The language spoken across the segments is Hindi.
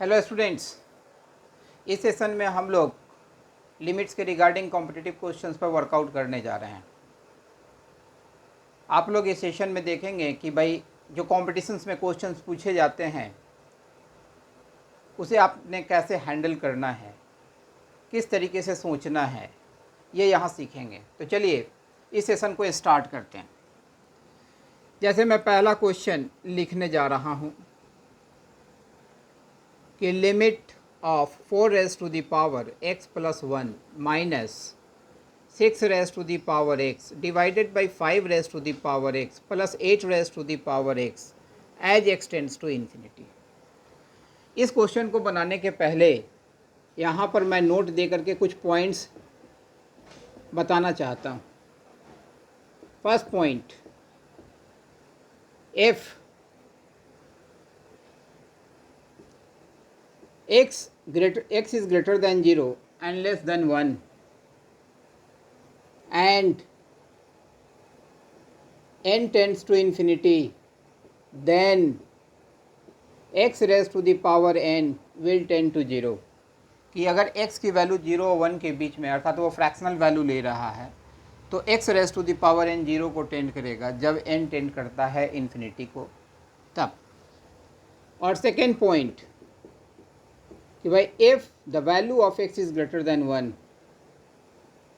हेलो स्टूडेंट्स, इस सेशन में हम लोग लिमिट्स के रिगार्डिंग कॉम्पिटिटिव क्वेश्चंस पर वर्कआउट करने जा रहे हैं। आप लोग इस सेशन में देखेंगे कि भाई जो कॉम्पिटिशन्स में क्वेश्चंस पूछे जाते हैं उसे आपने कैसे हैंडल करना है, किस तरीके से सोचना है, ये यहाँ सीखेंगे। तो चलिए इस सेशन को स्टार्ट करते हैं। जैसे मैं पहला क्वेश्चन लिखने जा रहा हूँ कि limit of 4 raise to the power x plus 1 minus 6 raise to the power x divided by 5 raise to the power x plus 8 raise to the power x as x tends to infinity. इस क्वेश्चन को बनाने के पहले यहाँ पर मैं नोट दे करके कुछ पॉइंट्स बताना चाहता हूँ। First point, if x is greater than 0 and less than 1 and n tends to infinity, then x raised to the power n will tend to 0। कि अगर x की वैल्यू 0 और 1 के बीच में, अर्थात वो फ्रैक्शनल वैल्यू ले रहा है, तो x raise to the power n 0 को टेंड करेगा जब n टेंड करता है इन्फिनिटी को तब। और सेकेंड पॉइंट कि भाई if the value of x is greater than 1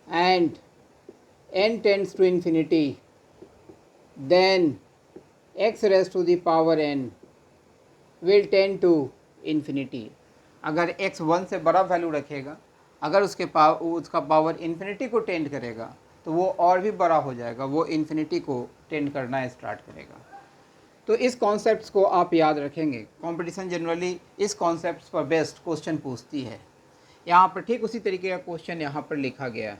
and n tends to infinity, then x raise to the power n will tend to infinity. अगर x 1 से बड़ा वैल्यू रखेगा, अगर उसका पावर इन्फिनिटी को टेंड करेगा तो वो और भी बड़ा हो जाएगा, वो इन्फिनिटी को टेंड करना स्टार्ट करेगा। तो इस कॉन्सेप्ट्स को आप याद रखेंगे। कंपटीशन जनरली इस कॉन्सेप्ट्स पर बेस्ड क्वेश्चन पूछती है। यहाँ पर ठीक उसी तरीके का क्वेश्चन यहाँ पर लिखा गया है।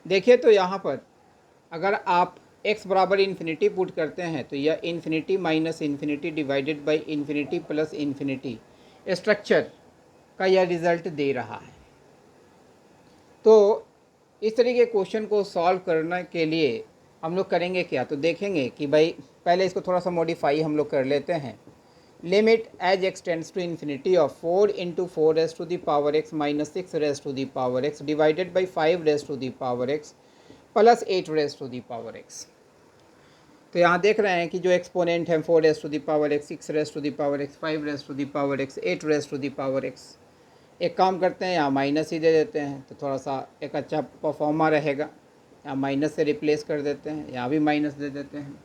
देखिए तो यहाँ पर अगर आप x बराबर इन्फिनिटी पुट करते हैं तो यह infinity minus infinity divided by infinity plus infinity structure का यह रिज़ल्ट दे रहा है। तो इस तरीके के क्वेश्चन को सॉल्व करने के लिए हम लोग करेंगे क्या, तो देखेंगे कि भाई पहले इसको थोड़ा सा मॉडिफाई हम लोग कर लेते हैं। Limit as x tends to infinity of 4 into 4 raise to the power x minus 6 raise to the power x divided by 5 raise to the power x plus 8 raise to the power x। तो यहाँ देख रहे हैं कि जो एक्सपोनेंट है 4 raise to the power x, 6 raise to the power x, 5 raise to the power x, 8 raise to the power x। एक काम करते हैं, यहाँ माइनस ही दे देते हैं तो थोड़ा सा एक अच्छा परफॉर्मा रहेगा। यहाँ माइनस से रिप्लेस कर देते हैं, यहाँ भी माइनस दे देते हैं।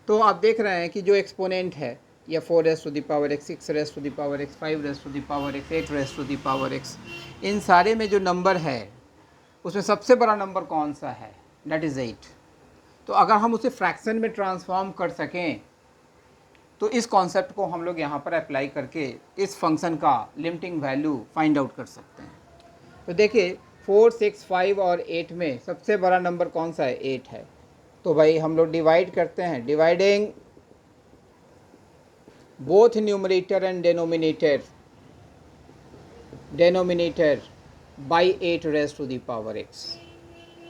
तो आप देख रहे हैं कि जो एक्सपोनेंट है यह 4 raise to the power x, 6 raise to the power x, 5 raise to the power x, 8 raise to the power x, इन सारे में जो नंबर है उसमें सबसे बड़ा नंबर कौन सा है, दैट इज़ 8। तो अगर हम उसे फ्रैक्शन में ट्रांसफॉर्म कर सकें तो इस कॉन्सेप्ट को हम लोग यहाँ पर अप्लाई करके इस फंक्शन का लिमिटिंग वैल्यू फाइंड आउट कर सकते हैं। तो देखिए 4, 6, 5 और 8 में सबसे बड़ा नंबर कौन सा है, 8 है। तो भाई हम लोग डिवाइड करते हैं, dividing both numerator and denominator by 8 raise to the power x।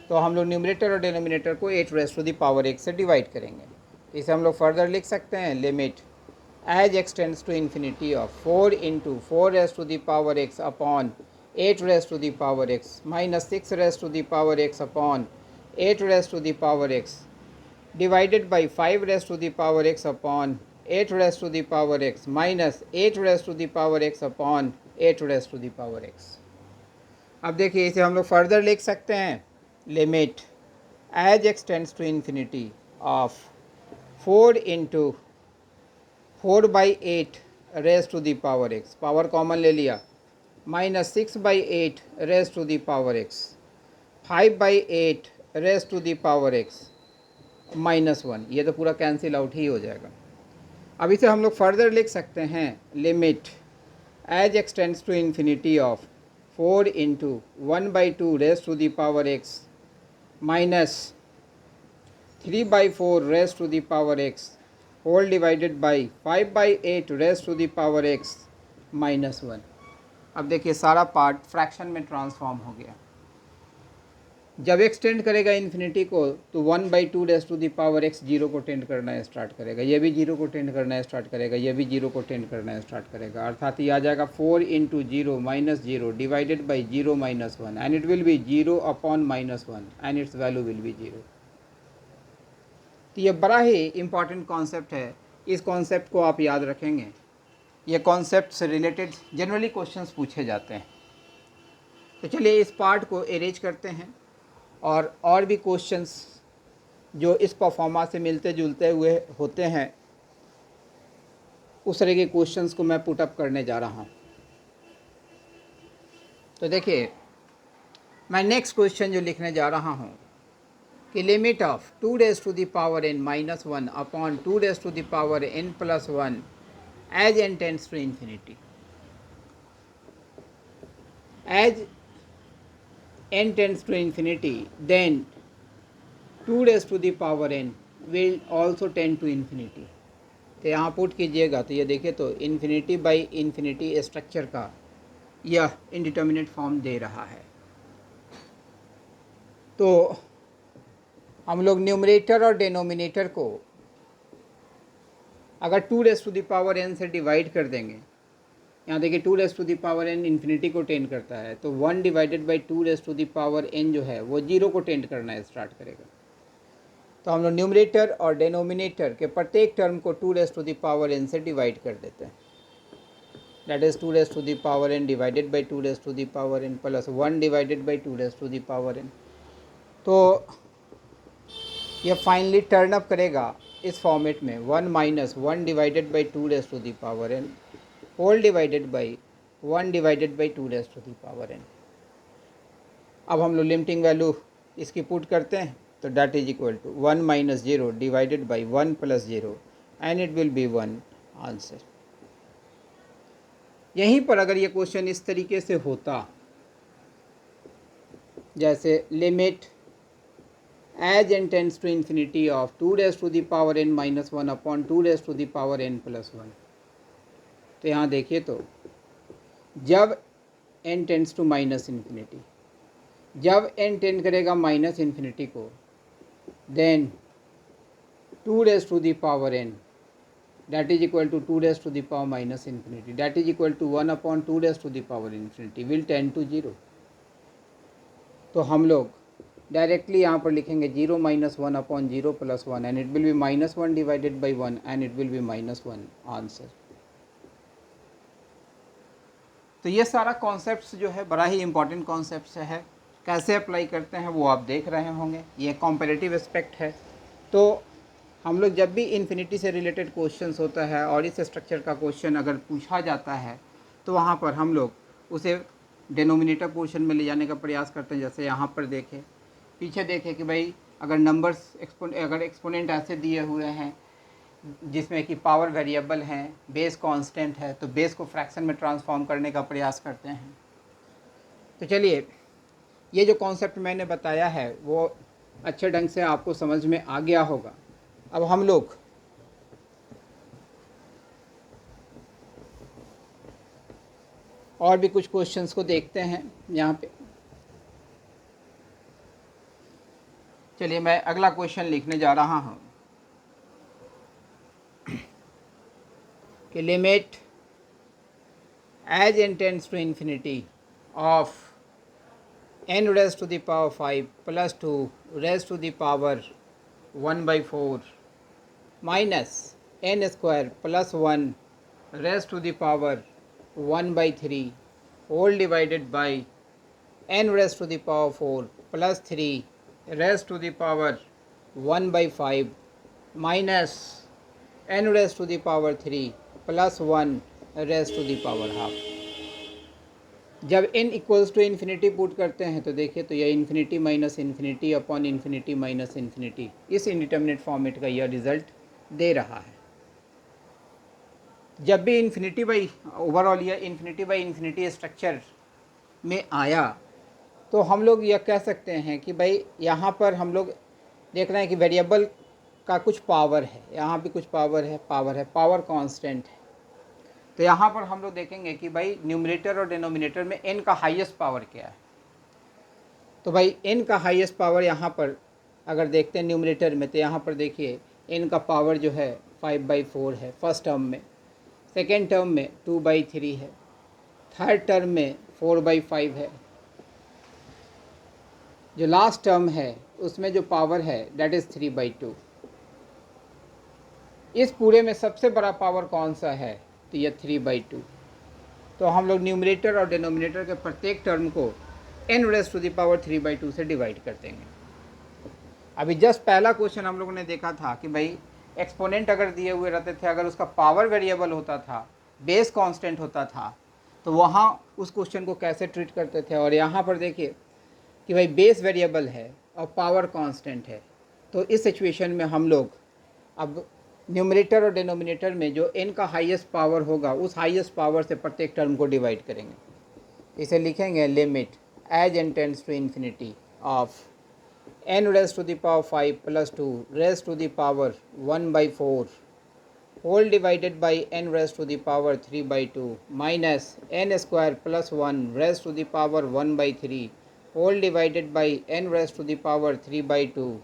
तो हम लोग न्यूमरेटर और डेनोमिनेटर को 8 raise to the power x से डिवाइड करेंगे। इसे हम लोग फर्दर लिख सकते हैं, limit as x tends to infinity of 4 into 4 raise to the power x upon 8 raise to the power x minus 6 raise to the power x upon 8 raise to the power x divided by 5 raise to the power x upon 8 raise to the power x minus 8 raise to the power x upon 8 raise to the power x। अब देखिए इसे हम लोग फर्दर लिख सकते हैं, limit as x tends to infinity of 4 into 4 by 8 raise to the power x, power common ले लिया, minus 6 by 8 raise to the power x, 5 by 8 raise to the power x minus 1। ये तो पूरा कैंसिल आउट ही हो जाएगा। अब इसे हम लोग फर्दर लिख सकते हैं, limit as x tends to infinity of 4 into 1 by 2 raise to the power x minus 3 by 4 raise to the power x whole divided by 5 by 8 raise to the power x minus 1। अब देखिए सारा पार्ट फ्रैक्शन में ट्रांसफॉर्म हो गया। जब x टेंड करेगा इन्फिनिटी को तो 1/2 raise to the power x zero को टेंड करना स्टार्ट करेगा, ये भी जीरो को टेंड करना स्टार्ट करेगा, ये भी जीरो को टेंड करना स्टार्ट करेगा, अर्थात ये आ जाएगा 4 × 0 - 0 divided by 0 - 1 and it will B 0 upon -1 and it's value will be 0। तो ये बड़ा ही इम्पॉर्टेंट कॉन्सेप्ट है, इस कॉन्सेप्ट को आप याद रखेंगे। ये कॉन्सेप्ट से रिलेटेड जनरली क्वेश्चंस पूछे जाते हैं। तो चलिए इस पार्ट को अरेंज करते हैं और भी क्वेश्चंस जो इस परफॉर्मा से मिलते जुलते हुए होते हैं उस तरह के क्वेश्चंस को मैं पुट अप करने जा रहा हूँ। तो देखिए मैं नेक्स्ट क्वेश्चन जो लिखने जा रहा हूँ कि limit of 2 raise to the power n - 1 upon 2 raise to the power n + 1 as n tends to infinity. As n tends to infinity, then 2 raised to the power n will also tend to infinity। तो यहाँ पुट कीजिएगा तो ये देखिए तो इन्फिनिटी बाई इन्फिनिटी स्ट्रक्चर का यह इनडिटर्मिनेट फॉर्म दे रहा है। तो हम लोग न्यूमरेटर और डिनोमिनेटर को अगर 2 raise to the power n से डिवाइड कर देंगे, यहाँ देखिए 2 raise to the power n infinity को टेंड करता है, तो 1 divided by 2 raise to the power n जो है वो 0 को टेंड करना स्टार्ट करेगा। तो हम लोग न्यूमरेटर और डिनोमिनेटर के प्रत्येक टर्म को 2 raise to the power n से डिवाइड कर देते हैं। That is 2 raise to the power n divided by 2 raise to the power n plus 1 divided by 2 raise to the power n। तो यह फाइनली टर्न अप करेगा इस फॉर्मेट में 1 - 1 divided by 2 raise to the power n whole divided by 1 divided by 2 raise to the power n। अब हम लोग लिमिटिंग वैल्यू इसकी पुट करते हैं तो that is equal to 1 - 0 divided by 1 + 0 and it will be 1 answer. यहीं पर अगर ये क्वेश्चन इस तरीके से होता जैसे limit as n tends to infinity of 2 raise to the power n - 1 upon 2 raise to the power n + 1। तो यहाँ देखिए तो जब n tends to minus infinity, जब n टेंड करेगा माइनस इन्फिनिटी को, then 2 raise to the power n that is equal to 2 raise to the power minus infinity that is equal to 1 upon 2 raise to the power infinity will tend to 0। तो हम लोग डायरेक्टली यहाँ पर लिखेंगे 0 - 1 upon 0 + 1 and it will be -1 divided by 1 and it will be -1 answer. तो ये सारा कॉन्सेप्ट्स जो है बड़ा ही इंपॉर्टेंट कॉन्सेप्ट्स है, कैसे अप्लाई करते हैं वो आप देख रहे होंगे। ये कॉम्परेटिव एस्पेक्ट है। तो हम लोग जब भी इन्फिनिटी से रिलेटेड क्वेश्चंस होता है और इस स्ट्रक्चर का क्वेश्चन अगर पूछा जाता है तो वहाँ पर हम लोग उसे डिनोमिनेटर पोर्शन में ले जाने का प्रयास करते हैं। जैसे यहाँ पर देखें, पीछे देखें कि भाई अगर नंबर्स अगर एक्सपोनेंट ऐसे दिए हुए हैं जिसमें कि पावर वेरिएबल हैं, बेस कांस्टेंट है, तो बेस को फ्रैक्शन में ट्रांसफॉर्म करने का प्रयास करते हैं। तो चलिए ये जो कॉन्सेप्ट मैंने बताया है वो अच्छे ढंग से आपको समझ में आ गया होगा। अब हम लोग और भी कुछ क्वेश्चंस को देखते हैं यहाँ पे। चलिए मैं अगला क्वेश्चन लिखने जा रहा हूँ कि limit as n tends to infinity of n raise to the power 5 + 2 raise to the power 1/4 minus n² + 1 raise to the power 1/3 whole divided by n raise to the power 4 + 3 raise to the power 1/5 minus n raise to the power 3 + 1 raise to the power half. जब n equals to infinity put करते हैं तो देखिए तो यह infinity minus infinity upon infinity minus infinity इस इंडिटर्मिनेट फॉर्मेट का यह रिज़ल्ट दे रहा है। जब भी इन्फिनिटी बाई ओवरऑल या इन्फिनिटी बाई इन्फिनिटी स्ट्रक्चर में आया तो हम लोग यह कह सकते हैं कि भाई यहाँ पर हम लोग देख रहे हैं कि वेरिएबल का कुछ पावर है, यहाँ भी कुछ पावर है, पावर कांस्टेंट है। तो यहाँ पर हम लोग देखेंगे कि भाई न्यूमरेटर और डिनोमिनेटर में n का हाईएस्ट पावर क्या है। तो भाई n का हाईएस्ट पावर यहाँ पर अगर देखते हैं न्यूमरेटर में, तो यहाँ पर देखिए n का पावर जो है 5/4 है फर्स्ट टर्म में, सेकेंड टर्म में 2/3 है, थर्ड टर्म में 4/5 है, जो लास्ट टर्म है उसमें जो पावर है डेट इज़ 3/2। इस पूरे में सबसे बड़ा पावर कौन सा है, तो ये 3/2। तो हम लोग न्यूमरेटर और डिनोमिनेटर के प्रत्येक टर्म को n⁻³ से डिवाइड कर देंगे। अभी जस्ट पहला क्वेश्चन हम लोगों ने देखा था कि भाई एक्सपोनेंट अगर दिए हुए रहते थे, अगर उसका पावर वेरिएबल होता था, बेस कांस्टेंट होता था, तो वहाँ उस क्वेश्चन को कैसे ट्रीट करते थे। और यहाँ पर देखिए कि भाई बेस वेरिएबल है और पावर कांस्टेंट है, तो इस सिचुएशन में हम लोग अब न्यूमरेटर और डिनोमिनेटर में जो n का हाईएस्ट पावर होगा उस हाईएस्ट पावर से प्रत्येक टर्म को डिवाइड करेंगे। इसे लिखेंगे limit as n tends to infinity of n⁻5 + 2 1/4 whole divided by n⁻³ minus n² + 1 1/3 whole divided by n⁻³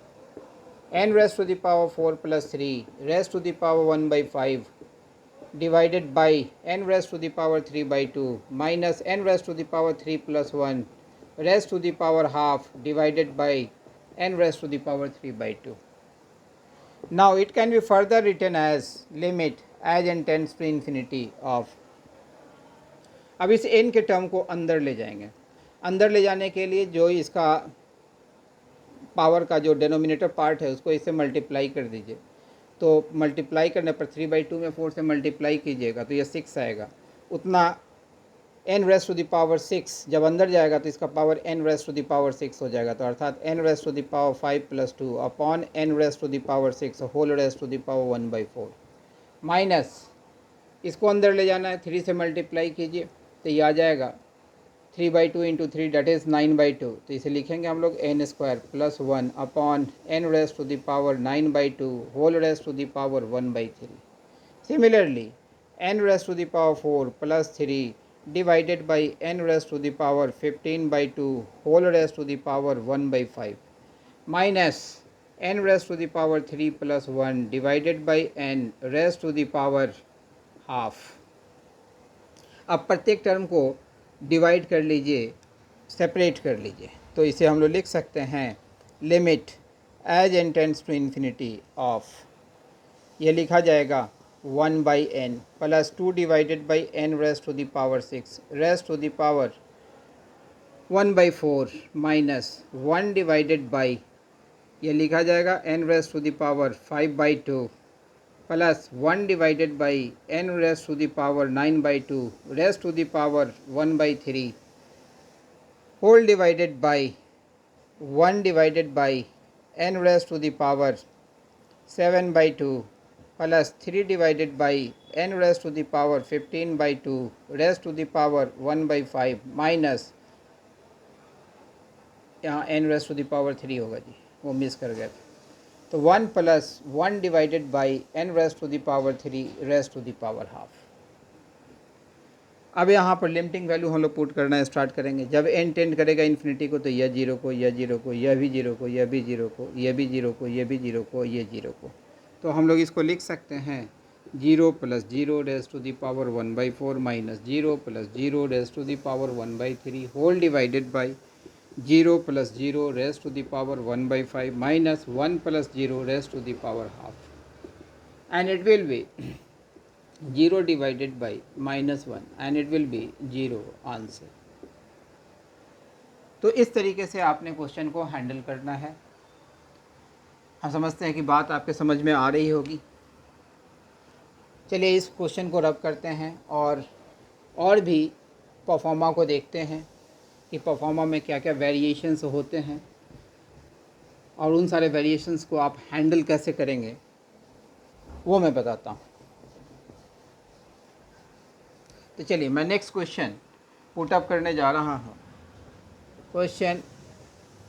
n⁻4 + 3 1/5 divided by n⁻³ minus n⁻³ + 1 ½ divided by n⁻³/2. Now it can be further written as limit as n tends to infinity of. अब इस n के टर्म को अंदर ले जाएंगे। अंदर ले जाने के लिए जो इसका पावर का जो डिनोमिनेटर पार्ट है उसको इससे मल्टीप्लाई कर दीजिए। तो मल्टीप्लाई करने पर 3/2 में 4 से मल्टीप्लाई कीजिएगा तो ये 6 आएगा। उतना n⁻6 जब अंदर जाएगा तो इसका पावर n⁻6 हो जाएगा। तो अर्थात n⁻5 + 2 upon n⁻6 whole ⁻1/4 minus इसको अंदर ले जाना है, 3 से मल्टीप्लाई कीजिए तो ये आ जाएगा 3/2 × 3 डेट इज़ 9/2। तो इसे लिखेंगे हम लोग n² + 1 upon n⁻9/2 whole ⁻1/3। Similarly n⁻4 + 3 divided by n⁻15/2 whole ⁻1/5 minus n⁻3 + 1 divided by n⁻½ अब प्रत्येक टर्म को डिवाइड कर लीजिए, सेपरेट कर लीजिए। तो इसे हम लोग लिख सकते हैं limit as n tends to infinity of, ये लिखा जाएगा 1/n + 2 divided by n⁻6 1/4 minus 1 divided by, ये लिखा जाएगा n⁻5/2 plus 1 divided by n⁻9/2 1/3 whole divided by 1 divided by n⁻7/2 plus 3 divided by n⁻15/2 1/5 minus यहाँ n⁻3 होगा जी, वो मिस कर गए। तो 1 + 1 डिवाइडेड बाई n⁻3 अब यहाँ पर लिमिटिंग वैल्यू हम लोग पुट करना स्टार्ट करेंगे। जब n टेंड करेगा इन्फिनिटी को तो यह 0 को, यह 0 को, यह भी 0 को, यह भी 0 को, यह भी 0 को, यह भी 0 को, ये 0 को। तो हम लोग इसको लिख सकते हैं 0 + 0 1/4 minus 0 + 0 1/3 whole divided by 0 + 0 1/5 minus 1 + 0 ½ and it will be 0 divided by -1 and it will be 0 answer. तो इस तरीके से आपने क्वेश्चन को हैंडल करना है। हम समझते हैं कि बात आपके समझ में आ रही होगी। चलिए इस क्वेश्चन को रब करते हैं और भी परफॉर्मा को देखते हैं कि परफॉर्मा में क्या क्या वेरिएशंस होते हैं और उन सारे वेरिएशंस को आप हैंडल कैसे करेंगे वो मैं बताता हूँ। तो चलिए मैं नेक्स्ट क्वेश्चन पुट अप करने जा रहा हूँ। Question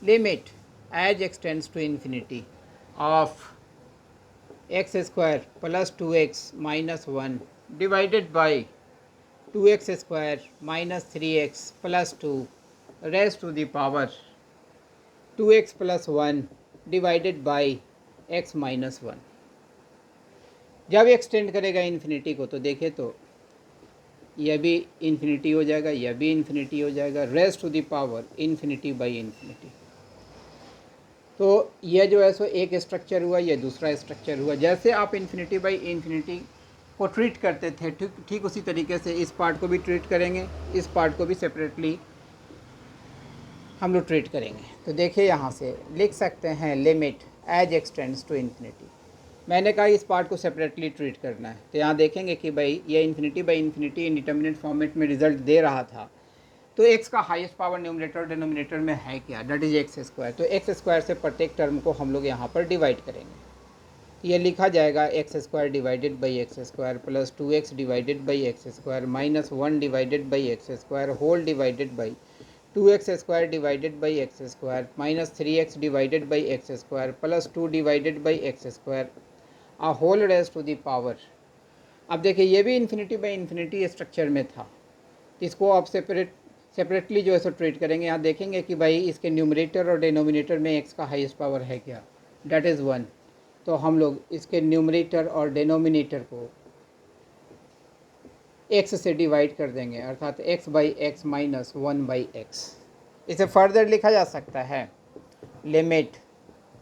limit as x tends to infinity of x² + 2x - 1 divided by 2x² - 3x + 2 raised to the power 2x plus 1 divided by x minus 1। जब एक्सटेंड करेगा इन्फिनिटी को तो देखें तो यह भी इन्फिनिटी हो जाएगा, यह भी इन्फिनिटी हो जाएगा, raise to the power infinity by infinity. तो यह जो है सो एक स्ट्रक्चर हुआ, यह दूसरा स्ट्रक्चर हुआ। जैसे आप इन्फिनिटी बाई इन्फिनिटी को ट्रीट करते थे ठीक उसी तरीके से इस पार्ट को भी ट्रीट करेंगे, इस पार्ट को भी सेपरेटली हम लोग ट्रीट करेंगे। तो देखिए यहाँ से लिख सकते हैं limit as x tends to infinity. मैंने कहा इस पार्ट को सेपरेटली ट्रीट करना है, तो यहाँ देखेंगे कि भाई ये infinity by infinity indeterminate format में रिजल्ट दे रहा था। तो x का हाईएस्ट पावर न्यूमरेटर और डिनोमिनेटर में है क्या, डेट इज एक्स स्क्वायर। तो एक्स स्क्वायर से प्रत्येक टर्म को हम लोग यहाँ पर डिवाइड करेंगे। ये लिखा जाएगा x square divided by x square plus 2x divided by x square minus 1 divided by x square whole divided by 2x square divided by x square minus 3x divided by x square plus 2 divided by x square आ whole raise to the power. अब देखिए ये भी इन्फिनिटी बाई इन्फिनिटी स्ट्रक्चर में था, इसको आप सेपरेटली जो है सो ट्रीट करेंगे। यहाँ देखेंगे कि भाई इसके न्यूमरेटर और डिनोमिनेटर में x का हाईएस्ट पावर है क्या, डेट इज़ 1। तो हम लोग इसके न्यूमरेटर और डिनोमिनेटर को x से डिवाइड कर देंगे, अर्थात x by x minus 1 by x. इसे फर्दर लिखा जा सकता है limit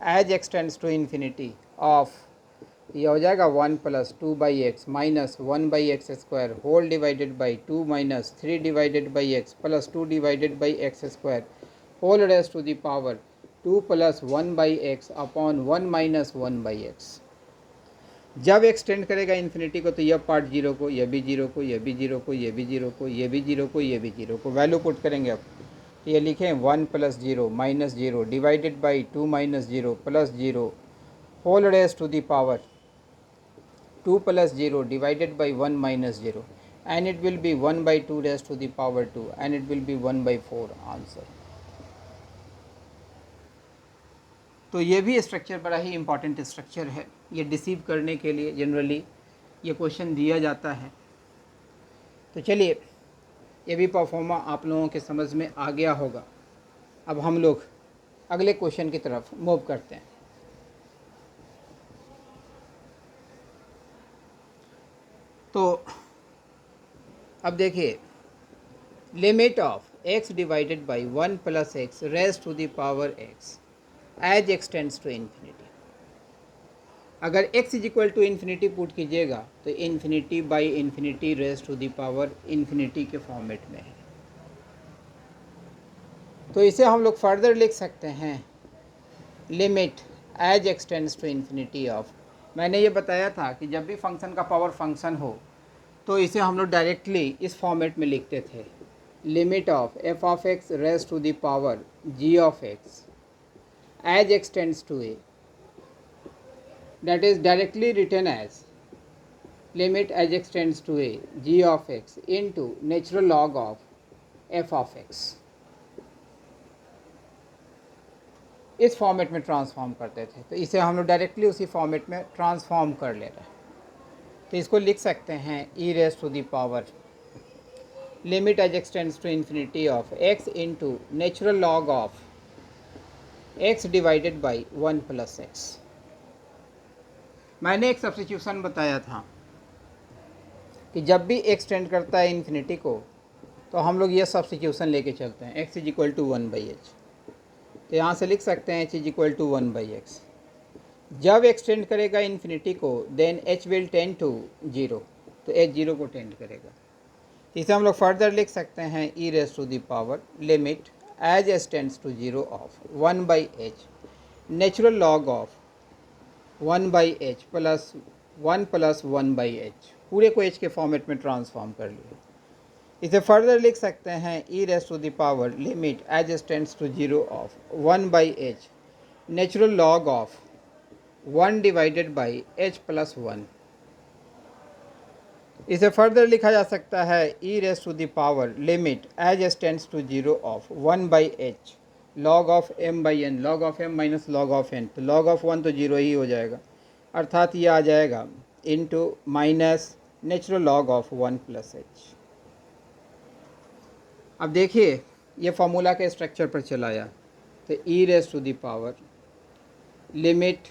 as x tends to infinity of, ये हो जाएगा 1 plus 2 by x minus 1 by x square whole divided by 2 minus 3 divided by x plus 2 divided by x square whole raise to the power 2 plus 1 by x upon 1 minus 1 by x. जब एक्सटेंड करेगा इन्फिनिटी को तो यह पार्ट जीरो को, यह भी जीरो को, यह भी जीरो को, यह भी जीरो को, यह भी जीरो को, यह भी जीरो को वैल्यू पुट करेंगे। अब तो ये लिखें 1 plus zero minus zero divided by 2 minus zero plus zero whole raise to the power 2 plus 0 divided by 1 minus 0, and it will be 1 by 2 raised to the power 2, and it will be 1 by 4 answer. तो ये भी स्ट्रक्चर बड़ा ही इम्पॉर्टेंट स्ट्रक्चर है, ये डिसीव करने के लिए जनरली ये क्वेश्चन दिया जाता है। तो चलिए ये भी परफॉर्मा आप लोगों के समझ में आ गया होगा। अब हम लोग अगले क्वेश्चन की तरफ मूव करते हैं। तो अब देखिए limit of x divided by 1 plus x raise to the power x as x tends to infinity. अगर x is equal to infinity put कीजिएगा तो infinity by infinity raise to the power infinity के फॉर्मेट में है। तो इसे हम लोग फर्दर लिख सकते हैं limit as x tends to infinity of. मैंने ये बताया था कि जब भी फंक्शन का पावर फंक्शन हो तो इसे हम लोग डायरेक्टली इस फॉर्मेट में लिखते थे, limit of f of x raise to the power g of x as x tends to a, that is directly written as limit as x tends to a g of x into natural log of f of x. इस फॉर्मेट में ट्रांसफॉर्म करते थे, तो इसे हम लोग डायरेक्टली उसी फॉर्मेट में ट्रांसफॉर्म कर ले रहे हैं। तो इसको लिख सकते हैं e raise to the power limit as x tends to infinity of x into natural log of x divided by 1 plus x. मैंने एक सब्स्टिट्यूशन बताया था कि जब भी एक्सटेंड करता है इन्फिनिटी को तो हम लोग ये सब्स्टिट्यूशन लेके चलते हैं, x is equal to 1 by h. तो यहाँ से लिख सकते हैं h is equal to 1 by x. जब एक्सटेंड करेगा इन्फिनिटी को then h will tend to 0, तो एच 0 को टेंड करेगा। इसे हम लोग फर्दर लिख सकते हैं e raise to the power limit as h tends to 0 of 1 by h natural log of 1 by h plus 1 by h. पूरे को एच के फॉर्मेट में ट्रांसफॉर्म कर लिया। इसे फर्दर लिख सकते हैं e raise to the power limit as h tends to 0 of 1 by h natural log of 1 divided by h plus 1। इसे फर्दर लिखा जा सकता है e raise to the power limit as h tends to 0 of 1 by h log of m by n, log of m minus log of n. तो लॉग ऑफ 1 तो 0 ही हो जाएगा, अर्थात ये आ जाएगा into minus natural log of 1 plus h. अब देखिए ये फार्मूला के स्ट्रक्चर पर चलाया, तो e raise to the power limit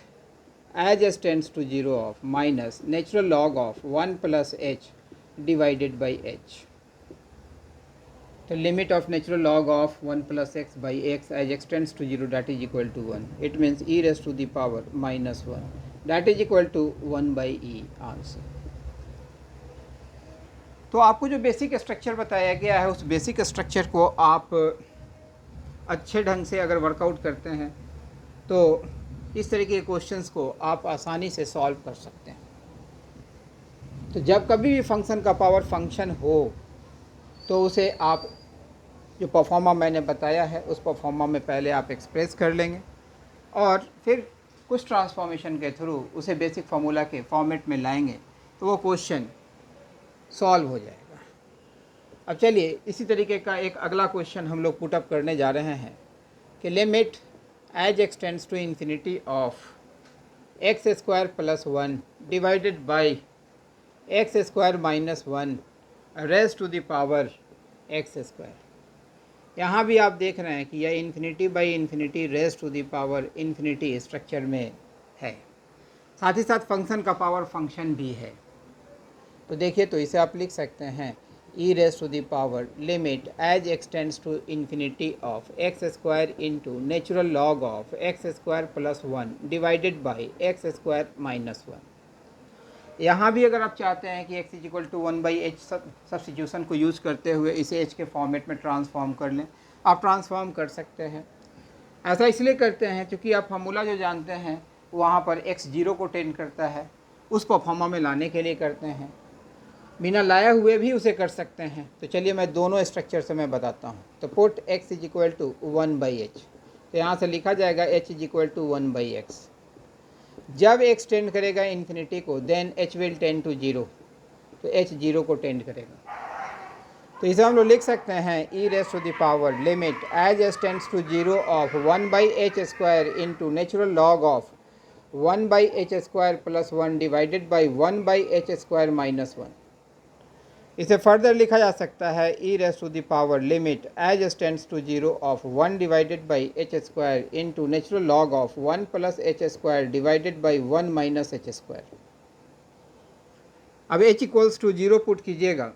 as s tends to zero of minus natural log of 1 plus h divided by h. तो limit of natural log of 1 plus x by x as x tends to zero that is equal to 1। It means e raise to the power minus 1 that is equal to 1 by e answer. तो आपको जो बेसिक स्ट्रक्चर बताया गया है उस बेसिक स्ट्रक्चर को आप अच्छे ढंग से अगर वर्कआउट करते हैं तो इस तरीके के क्वेश्चंस को आप आसानी से सॉल्व कर सकते हैं। तो जब कभी भी फंक्शन का पावर फंक्शन हो तो उसे आप जो परफॉर्मा मैंने बताया है उस परफॉर्मा में पहले आप एक्सप्रेस कर लेंगे और फिर कुछ ट्रांसफॉर्मेशन के थ्रू उसे बेसिक फार्मूला के फॉर्मेट में लाएंगे तो वो क्वेश्चन सॉल्व हो जाएगा। अब चलिए इसी तरीके का एक अगला क्वेश्चन हम लोग पुटअप करने जा रहे हैं कि limit as x tends to infinity of x square plus 1 divided by x square minus 1 raise to the power x square. यहाँ भी आप देख रहे हैं कि यह infinity by infinity raise to the power infinity structure में है, साथ ही साथ फंक्शन का पावर फंक्शन भी है। तो देखिए तो इसे आप लिख सकते हैं e raise to the power limit as x tends to infinity of x square into natural log of x square plus 1 divided by x square minus 1। यहाँ भी अगर आप चाहते हैं कि x is equal to 1 by h substitution को यूज़ करते हुए इसे h के फॉर्मेट में ट्रांसफॉर्म कर लें, आप ट्रांसफॉर्म कर सकते हैं। ऐसा इसलिए करते हैं क्योंकि आप फार्मूला जो जानते हैं वहाँ पर x 0 को टेंड करता है, उसको फॉर्मा में लाने के लिए करते हैं, बिना लाए हुए भी उसे कर सकते हैं। तो चलिए मैं दोनों स्ट्रक्चर से मैं बताता हूँ। तो put x is equal to 1 by h, तो यहाँ से लिखा जाएगा h इज इक्वल टू 1 बाई एक्स। जब x टेंड करेगा इन्फिनिटी को then h will tend to 0, तो h 0 को टेंड करेगा। तो इसे हम लोग लिख सकते हैं e raise to the power limit as s tends to 0 of 1 by h square into natural log of 1 by h square plus 1 divided by 1 by h square minus 1। इसे फर्दर लिखा जा सकता है e raise to the power limit as s tends to 0 of 1 divided by h square into natural log of 1 plus h square divided by 1 minus h square. अब h इक्वल्स टू 0 पुट कीजिएगा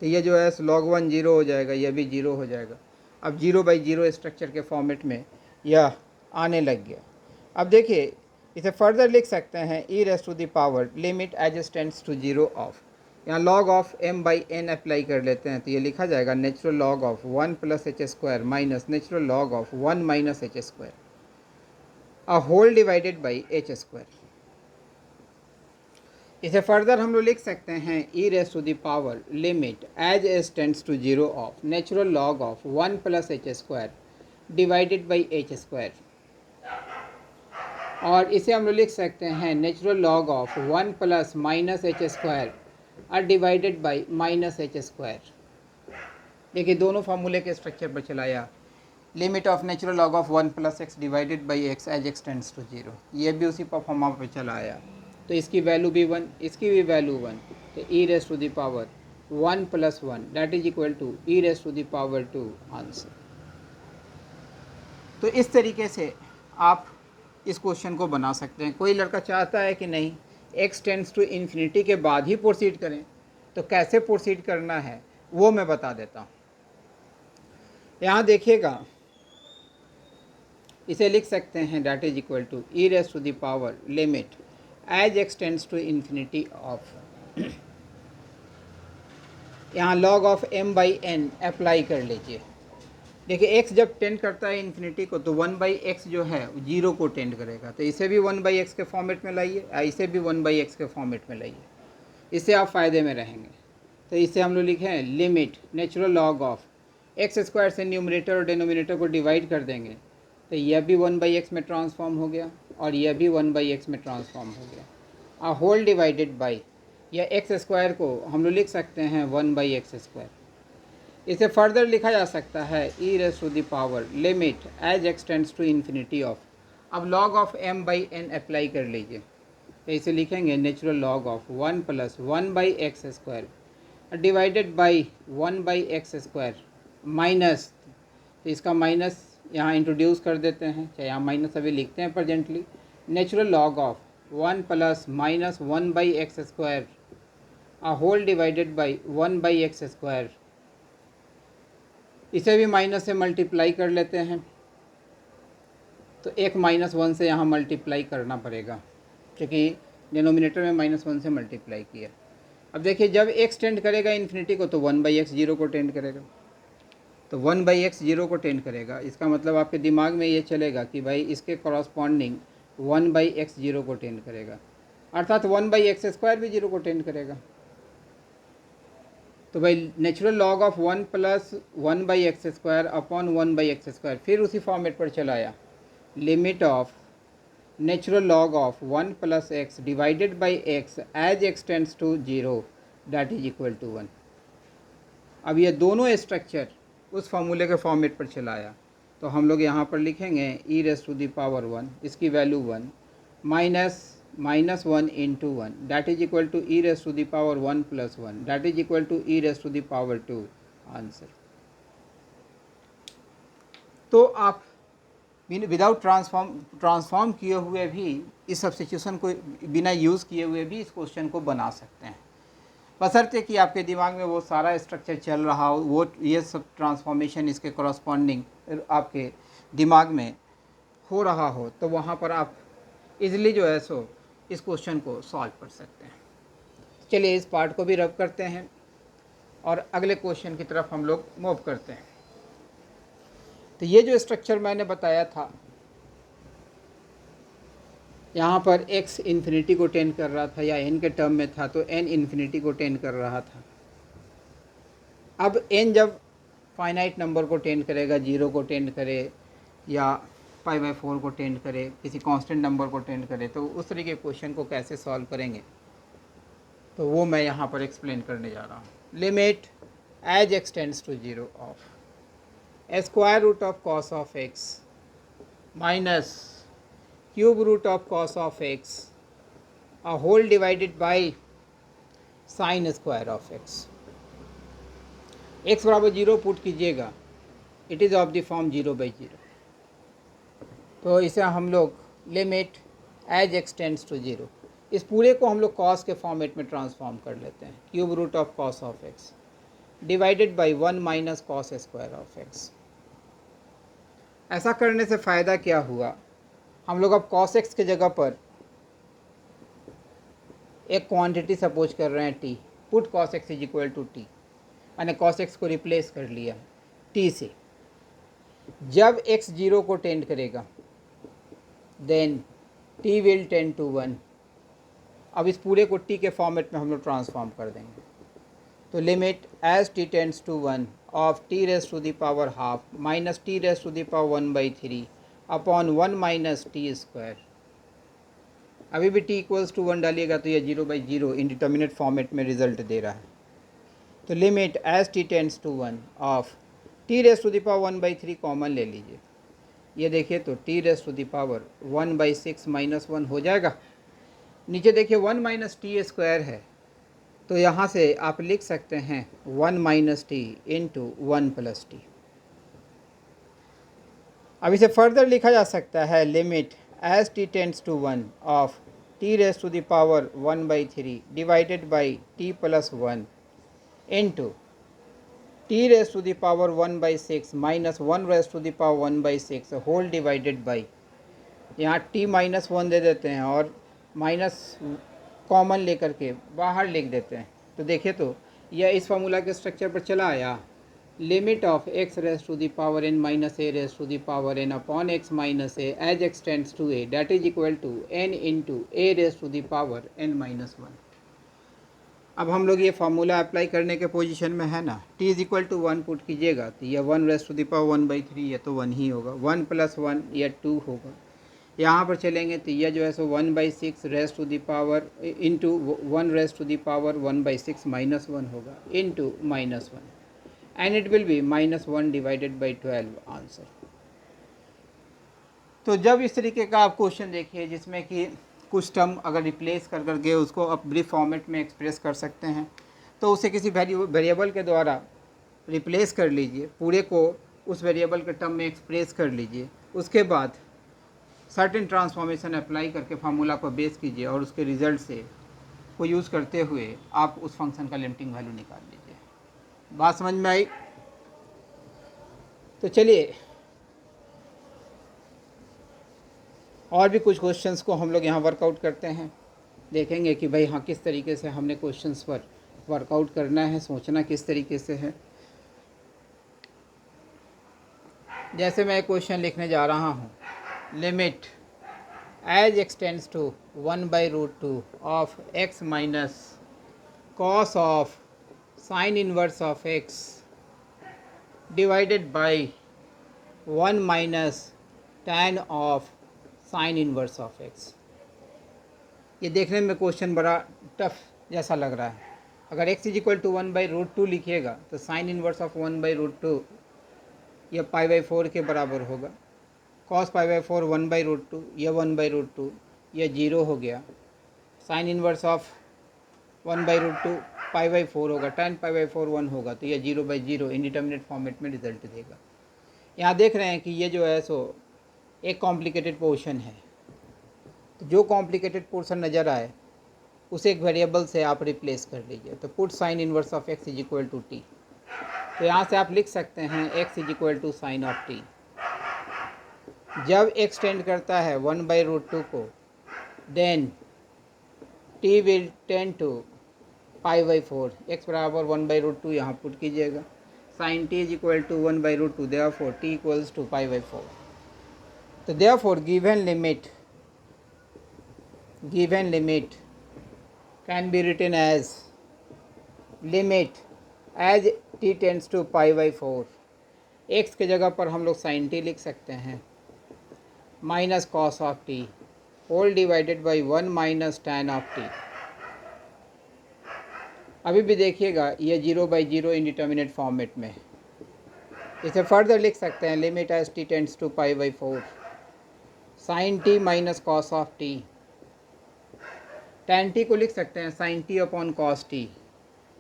तो ये जो है log 1 0 हो जाएगा, यह भी 0 हो जाएगा। अब 0 बाई 0 स्ट्रक्चर के फॉर्मेट में यह आने लग गया। अब देखिए इसे फर्दर लिख सकते हैं e raise to the power limit as s tends to 0 of, यहाँ log of m by n apply कर लेते हैं तो ये लिखा जाएगा natural log of 1 plus h square minus natural log of 1 minus h square a whole divided by h square. इसे फर्दर हम लोग लिख सकते हैं e raise to the power limit as s tends to 0 of natural log of 1 plus h square divided by h square, और इसे हम लोग लिख सकते हैं natural log of 1 plus minus h square और divided by minus h square. देखिए दोनों फार्मूले के स्ट्रक्चर पर चलाया, limit of natural log of 1 plus x divided by x as x tends to 0, ये भी उसी परफॉर्मा पर चलाया तो इसकी वैल्यू भी 1, इसकी भी वैल्यू 1, तो e raise to the power 1 plus 1 that is equal to e raise to the power 2 answer. तो इस तरीके से आप इस क्वेश्चन को बना सकते हैं। कोई लड़का चाहता है कि नहीं x टेंड्स टू इन्फिनिटी के बाद ही प्रोसीड करें, तो कैसे प्रोसीड करना है वो मैं बता देता हूँ। यहाँ देखिएगा इसे लिख सकते हैं that is equal to e raise to the power limit as x tends to infinity of, यहाँ log of m by n apply कर लीजिए। देखिए x जब टेंड करता है इन्फिनिटी को तो 1 बाई एक्स जो है 0 को टेंड करेगा, तो इसे भी 1 बाई एक्स के फॉर्मेट में लाइए, इसे भी 1 बाई एक्स के फॉर्मेट में लाइए, इससे आप फ़ायदे में रहेंगे। तो इसे हम लोग लिखे हैं limit natural log of x square से न्यूमरेटर और डिनोमिनेटर को डिवाइड कर देंगे तो यह भी 1 बाई एक्स में ट्रांसफॉर्म हो गया और यह भी 1 बाई एक्स में ट्रांसफॉर्म हो गया। होल डिवाइडेड बाई या एक्स स्क्वायर को हम लोग लिख सकते हैं 1 बाई एक्स स्क्वायर। इसे फर्दर लिखा जा सकता है e raise to the power limit as x tends to infinity of, अब log of m by n apply कर लीजिए तो इसे लिखेंगे natural log of 1 plus 1 by x square divided by 1 by x square minus, तो इसका माइनस यहाँ इंट्रोड्यूस कर देते हैं, चाहे यहाँ माइनस अभी लिखते हैं presently. Natural log of 1 plus minus 1 by x square a whole divided by 1 by x square, इसे भी माइनस से मल्टीप्लाई कर लेते हैं। तो एक -1 से यहाँ मल्टीप्लाई करना पड़ेगा, क्योंकि डिनोमिनेटर में -1 से मल्टीप्लाई किया। अब देखिए, जब x टेंड करेगा इन्फिनिटी को तो 1/x 0 को टेंड करेगा, तो 1/x 0 को टेंड करेगा। इसका मतलब आपके दिमाग में ये चलेगा कि भाई इसके कॉरस्पॉन्डिंग 1/x 0 को टेंड करेगा, अर्थात 1/x स्क्वायर भी 0 को टेंड करेगा। तो भाई natural log of 1 plus 1/x square upon 1/x square, फिर उसी फॉर्मेट पर चलाया। Limit of natural log of 1 plus x divided by x as x tends to 0 that is equal to 1। अब ये दोनों स्ट्रक्चर उस फॉर्मूले के फॉर्मेट पर चलाया, तो हम लोग यहाँ पर लिखेंगे e raise to the power 1, इसकी value 1 minus 1 into 1 that is equal to e raise to the power 1 plus 1 that is equal to e raise to the power 2 answer. तो आप विदाउट ट्रांसफॉर्म किए हुए भी इस सब्स्टिट्यूशन को बिना यूज़ किए हुए भी इस क्वेश्चन को बना सकते हैं, बशर्ते कि आपके दिमाग में वो सारा स्ट्रक्चर चल रहा हो, वो ये सब ट्रांसफॉर्मेशन इसके कॉरस्पॉन्डिंग आपके दिमाग में हो रहा हो, तो वहाँ पर आप इजीली जो है सो इस क्वेश्चन को सॉल्व कर सकते हैं। चलिए इस पार्ट को भी रब करते हैं और अगले क्वेश्चन की तरफ हम लोग मूव करते हैं। तो ये जो स्ट्रक्चर मैंने बताया था, यहाँ पर x इन्फिनिटी को टेंड कर रहा था या n के टर्म में था, तो n इन्फिनिटी को टेंड कर रहा था। अब n जब फाइनाइट नंबर को टेंड करेगा, 0 को टेंड करे या π/4 को टेंड करे, किसी कांस्टेंट नंबर को टेंड करे, तो उस तरीके के क्वेश्चन को कैसे सॉल्व करेंगे, तो वो मैं यहाँ पर एक्सप्लेन करने जा रहा हूँ। Limit as x tends to 0 of square root of cos of x minus cube root of cos of x a whole divided by sine square of x। x बराबर 0 पुट कीजिएगा, it is of the form 0/0। तो इसे हम लोग limit as x tends to 0, इस पूरे को हम लोग कॉस के फॉर्मेट में ट्रांसफॉर्म कर लेते हैं। Cube root of cos of x divided by 1 minus cos square of x। ऐसा करने से फ़ायदा क्या हुआ, हम लोग अब cos x के जगह पर एक क्वांटिटी सपोज कर रहे हैं t, put cos x is equal to t, मैंने cos x को रिप्लेस कर लिया t से। जब x 0 को टेंड करेगा then t will tend to 1। अब इस पूरे को t के फॉर्मेट में हम लोग ट्रांसफॉर्म कर देंगे। तो limit as t tends to 1 of t raise to the power half minus t raise to the power 1/3 upon 1 minus t square. अभी भी t इक्वल्स टू 1 डालिएगा तो ये 0/0 इंडिटर्मिनेट फॉर्मेट में रिजल्ट दे रहा है। तो limit as t tends to 1 of t raise to the power 1/3 common ले लीजिए, ये देखिए तो t raise to the power 1/6 minus 1 हो जाएगा। नीचे देखिए 1 माइनस टी स्क्वायर है, तो यहाँ से आप लिख सकते हैं 1 minus t into 1 plus t. अब इसे फर्दर लिखा जा सकता है limit as t tends to 1 of t raise to the power 1/3 divided by t plus 1 into t raise to the power 1/6 minus 1 raise to the power 1/6 whole divided by, यहाँ t माइनस 1 दे देते हैं और माइनस कॉमन लेकर के बाहर लिख देते हैं। तो देखिए तो यह इस फार्मूला के स्ट्रक्चर पर चला आया। Limit of x raise to the power n minus a raise to the power n upon x minus a as x tends to a that is equal to n into a raise to the power n minus 1। अब हम लोग ये फार्मूला अप्लाई करने के पोजीशन में है ना, t is equal to 1 put कीजिएगा तो यह 1 रेज़ टू द पावर 1/3, यह तो 1 ही होगा। 1 प्लस 1 यह 2 होगा। यहाँ पर चलेंगे तो यह जो है सो 1/6 raise to the power into 1 raise to the power 1/6 minus 1 होगा into minus 1 and it will be minus 1 divided by 12 answer. तो जब इस तरीके का आप क्वेश्चन देखिए जिसमें कि कुछ टर्म अगर रिप्लेस कर करके उसको आप ब्रीफ फॉर्मेट में एक्सप्रेस कर सकते हैं, तो उसे किसी वेरिएबल के द्वारा रिप्लेस कर लीजिए, पूरे को उस वेरिएबल के टर्म में एक्सप्रेस कर लीजिए। उसके बाद सर्टेन ट्रांसफॉर्मेशन अप्लाई करके फार्मूला को बेस कीजिए और उसके रिजल्ट से को यूज़ करते हुए आप उस फंक्शन का लिमिटिंग वैल्यू निकाल लीजिए। बात समझ में आई? तो चलिए और भी कुछ क्वेश्चंस को हम लोग यहाँ वर्कआउट करते हैं, देखेंगे कि भाई हाँ किस तरीके से हमने क्वेश्चंस पर वर्कआउट करना है, सोचना किस तरीके से है। जैसे मैं क्वेश्चन लिखने जा रहा हूँ, limit as x tends to 1/√2 of x minus cos of sine inverse of x divided by 1 minus tan of sine inverse of x। ये देखने में क्वेश्चन बड़ा टफ जैसा लग रहा है। अगर x इज इक्वल टू 1/√2 लिखिएगा तो साइन इनवर्स ऑफ 1/√2 यह π/4 के बराबर होगा। cos π/4 1/√2, यह 1/√2, यह 0 हो गया। साइन इनवर्स ऑफ 1/√2 π/4 होगा, tan π/4 1 होगा, तो यह 0/0 इंडिटर्मिनेट फॉर्मेट में रिजल्ट देगा। यहाँ देख रहे हैं कि ये जो है सो एक कॉम्प्लिकेटेड पोर्शन है, तो जो कॉम्प्लिकेटेड पोर्शन नज़र आए उसे एक वेरिएबल से आप रिप्लेस कर लीजिए। तो put sine inverse of x is equal to t. तो यहाँ से आप लिख सकते हैं x is equal to sine of t. जब x टेंड करता है 1/√2 को, then t will tend to π/4। x बराबर 1/√2 यहाँ पुट कीजिएगा। Sine t is equal to 1/√2, therefore t equals to π/4। तो therefore given limit can be written as limit as t tends to π/4। x के जगह पर हम लोग sin t लिख सकते हैं, minus cos of t whole divided by 1 minus tan of t। अभी भी देखिएगा ये 0/0 इंडिटर्मिनेट फॉर्मेट में। इसे फर्दर लिख सकते हैं, limit as t tends to π/4 sine t minus cos of t। tan t को लिख सकते हैं sine t upon cos t।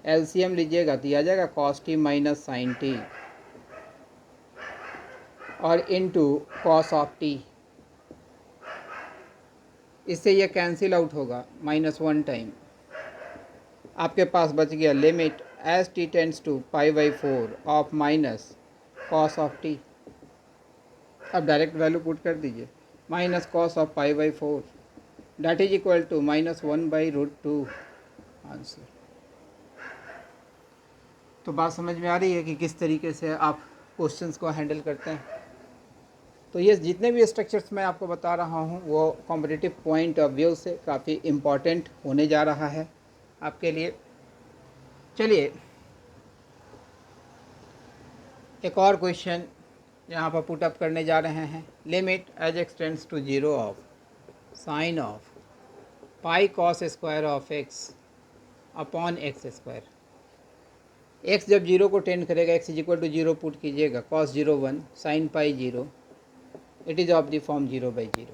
LCM लीजिएगा तो आ जाएगा cos t minus sine t और इनटू कॉस ऑफ t। इससे यह कैंसिल आउट होगा -1 टाइम। आपके पास बच गया limit as t tends to π/4 of minus cos of t। अब डायरेक्ट वैल्यू पुट कर दीजिए, minus cos of π/4 that is equal to -1/√2 answer. तो बात समझ में आ रही है कि किस तरीके से आप क्वेश्चंस को हैंडल करते हैं। तो ये जितने भी स्ट्रक्चर्स मैं आपको बता रहा हूँ वो कॉम्पिटिटिव पॉइंट ऑफ व्यू से काफ़ी इम्पॉर्टेंट होने जा रहा है आपके लिए। चलिए एक और क्वेश्चन यहाँ पर पुट अप करने जा रहे हैं। Limit as x tends to 0 of sine of pi cos square of x upon x square. x जब 0 को टेंड करेगा, x is equal to 0 put कीजिएगा, cos 0 1 sine pi 0, it is of the form 0/0।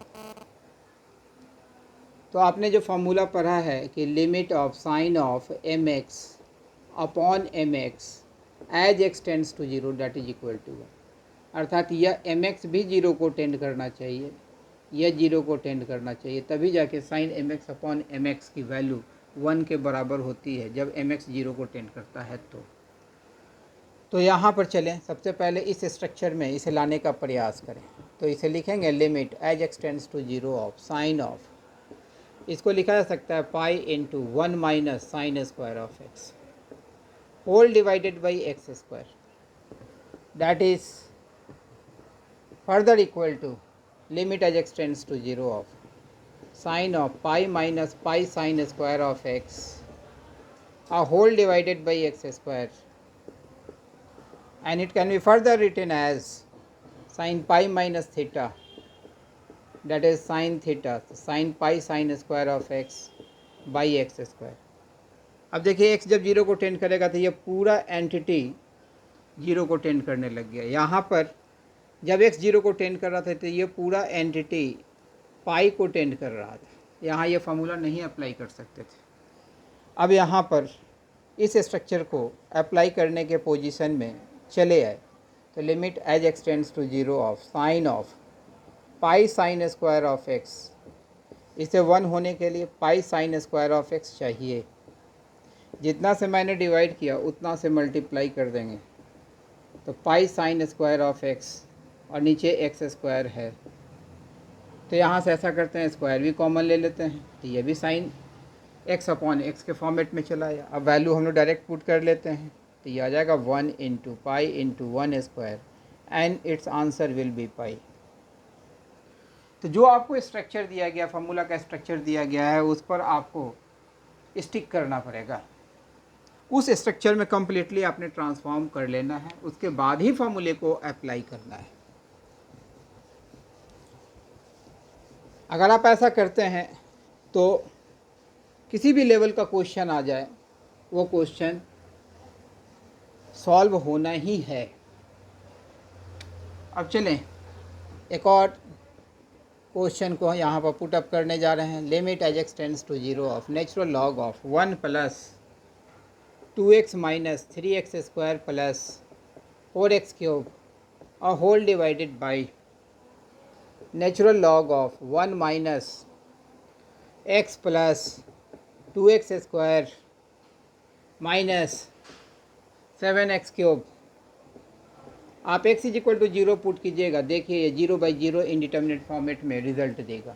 तो आपने जो फॉर्मूला पढ़ा है कि limit of sine of mx upon mx as x tends to 0 that is equal to 1, अर्थात यह mx भी 0 को टेंड करना चाहिए, यह 0 को टेंड करना चाहिए, तभी जाके साइन mx अपॉन mx की वैल्यू 1 के बराबर होती है जब mx 0 को टेंड करता है। तो यहाँ पर चलें, सबसे पहले इस स्ट्रक्चर में इसे लाने का प्रयास करें। तो इसे लिखेंगे limit as x tends to 0 of sine of, इसको लिखा जा सकता है pi into 1 minus sine square of x whole divided by x square, that is further equal to limit as x tends to 0 of sine of pi minus pi sine square of x a whole divided by x square, and it can be further written as sin pi minus theta, that is sin theta sin pi sin square of x by x square। अब देखिए x जब 0 को टेंड करेगा तो ये पूरा एंटिटी 0 को टेंड करने लग गया। यहाँ पर जब x 0 को टेंड कर रहा था तो ये पूरा एंटिटी पाई को टेंड कर रहा था, यहाँ ये फार्मूला नहीं अप्लाई कर सकते थे। अब यहाँ पर इस स्ट्रक्चर को अप्लाई करने के पोजीशन में चले आए, तो limit as x tends to 0 of sine of pi sine square of x, इसे 1 होने के लिए pi sine square of x चाहिए। जितना से मैंने डिवाइड किया उतना से मल्टीप्लाई कर देंगे, तो पाई साइन स्क्वायर ऑफ एक्स और नीचे एक्स स्क्वायर है, तो यहाँ से ऐसा करते हैं स्क्वायर भी कॉमन ले लेते हैं, तो ये भी साइन एक्स अपॉन एक्स के फॉर्मेट में चला आया। अब वैल्यू हम लोग डायरेक्ट पुट कर लेते हैं, तो ये आ जाएगा 1 into pi into 1 square and its answer will be pi. तो जो आपको स्ट्रक्चर दिया गया, फार्मूला का स्ट्रक्चर दिया गया है, उस पर आपको स्टिक करना पड़ेगा। उस स्ट्रक्चर में कम्प्लीटली आपने ट्रांसफॉर्म कर लेना है, उसके बाद ही फार्मूले को अप्लाई करना है। अगर आप ऐसा करते हैं तो किसी भी लेवल का क्वेश्चन आ जाए, वो क्वेश्चन सॉल्व होना ही है। अब चलें एक और क्वेश्चन को यहाँ पर पुट अप करने जा रहे हैं। Limit as x tends to 0 of natural log of 1 plus 2x minus 3x square plus 4x cube और whole divided by natural log of 1 minus x plus 2x square minus 7x cube. आप x is equal to 0 put कीजिएगा, देखिए ये 0/0 इनडिटर्मिनेट फॉर्मेट में रिजल्ट देगा।